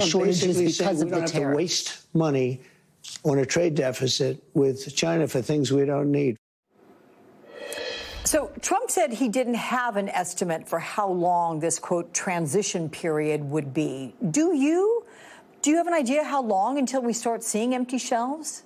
shortages basically because saying of we don't the have to tariff. waste money on a trade deficit with China for things we don't need. So Trump said he didn't have an estimate for how long this, quote, transition period would be. Do you have an idea how long until we start seeing empty shelves?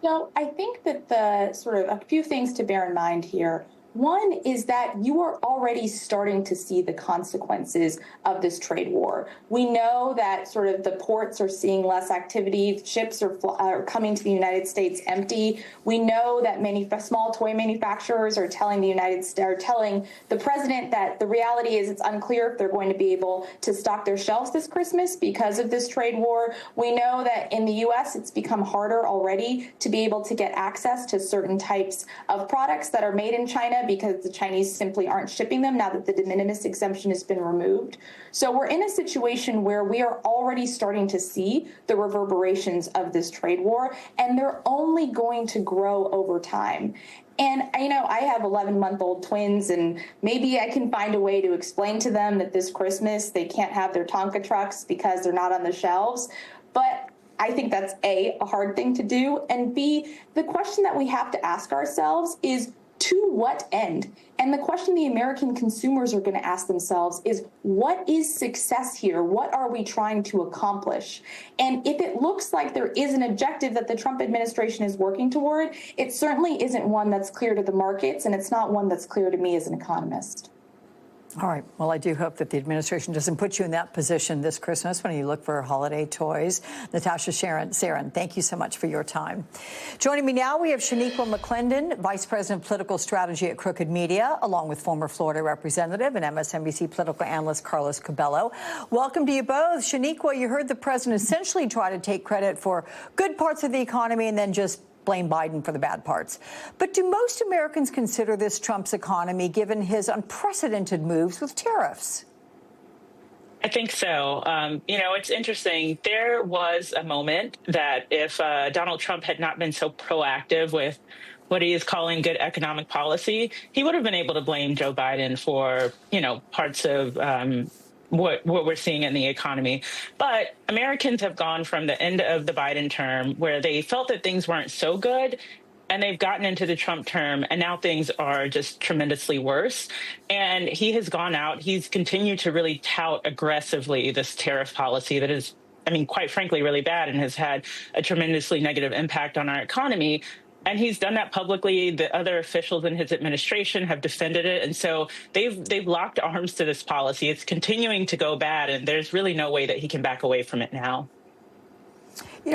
No, I think that the sort of a few things to bear in mind here. One is that you are already starting to see the consequences of this trade war. We know that sort of the ports are seeing less activity. Ships are coming to the United States empty. We know that many small toy manufacturers are telling the president that the reality is it's unclear if they're going to be able to stock their shelves this Christmas because of this trade war. We know that in the U.S. it's become harder already to be able to get access to certain types of products that are made in China because the Chinese simply aren't shipping them now that the de minimis exemption has been removed. So we're in a situation where we are already starting to see the reverberations of this trade war, and they're only going to grow over time. And, I have 11-month-old twins, and maybe I can find a way to explain to them that this Christmas they can't have their Tonka trucks because they're not on the shelves. But I think that's A, a hard thing to do, and B, the question that we have to ask ourselves is, to what end? And the question the American consumers are going to ask themselves is, what is success here? What are we trying to accomplish? And if it looks like there is an objective that the Trump administration is working toward, it certainly isn't one that's clear to the markets, and it's not one that's clear to me as an economist. All right. Well, I do hope that the administration doesn't put you in that position this Christmas when you look for holiday toys. Natasha Sarin, thank you so much for your time. Joining me now, we have Shaniqua McClendon, Vice President of Political Strategy at Crooked Media, along with former Florida Representative and MSNBC political analyst Carlos Cabello. Welcome to you both. Shaniqua, you heard the president essentially try to take credit for good parts of the economy and then just blame Biden for the bad parts. But do most Americans consider this Trump's economy, given his unprecedented moves with tariffs? I think so. It's interesting. There was a moment that if Donald Trump had not been so proactive with what he is calling good economic policy, he would have been able to blame Joe Biden for, parts of what we're seeing in the economy. But Americans have gone from the end of the Biden term where they felt that things weren't so good, and they've gotten into the Trump term, and now things are just tremendously worse. And he has gone out. He's continued to really tout aggressively this tariff policy that is, quite frankly, really bad and has had a tremendously negative impact on our economy. And he's done that publicly. The other officials in his administration have defended it. And so they've locked arms to this policy. It's continuing to go bad, and there's really no way that he can back away from it now.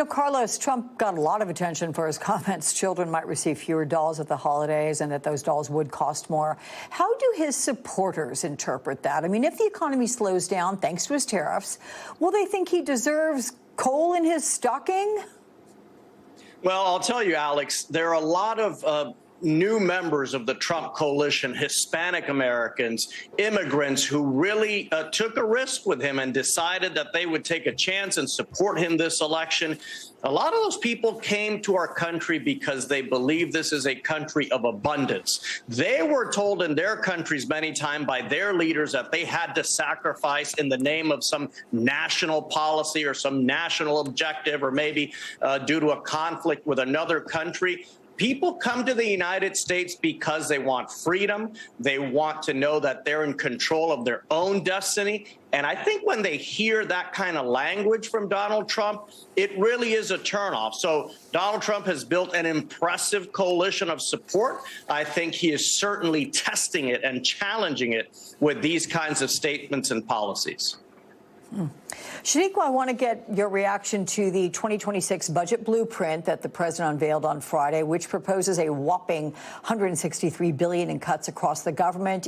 Carlos, Trump got a lot of attention for his comments. Children might receive fewer dolls at the holidays and that those dolls would cost more. How do his supporters interpret that? If the economy slows down thanks to his tariffs, will they think he deserves coal in his stocking? Well, I'll tell you, Alex, there are a lot of new members of the Trump coalition, Hispanic Americans, immigrants who really took a risk with him and decided that they would take a chance and support him this election. A lot of those people came to our country because they believe this is a country of abundance. They were told in their countries many times by their leaders that they had to sacrifice in the name of some national policy or some national objective, or maybe due to a conflict with another country. People come to the United States because they want freedom. They want to know that they're in control of their own destiny. And I think when they hear that kind of language from Donald Trump, it really is a turnoff. So Donald Trump has built an impressive coalition of support. I think he is certainly testing it and challenging it with these kinds of statements and policies. Shaniqua, I want to get your reaction to the 2026 budget blueprint that the president unveiled on Friday, which proposes a whopping $163 billion in cuts across the government.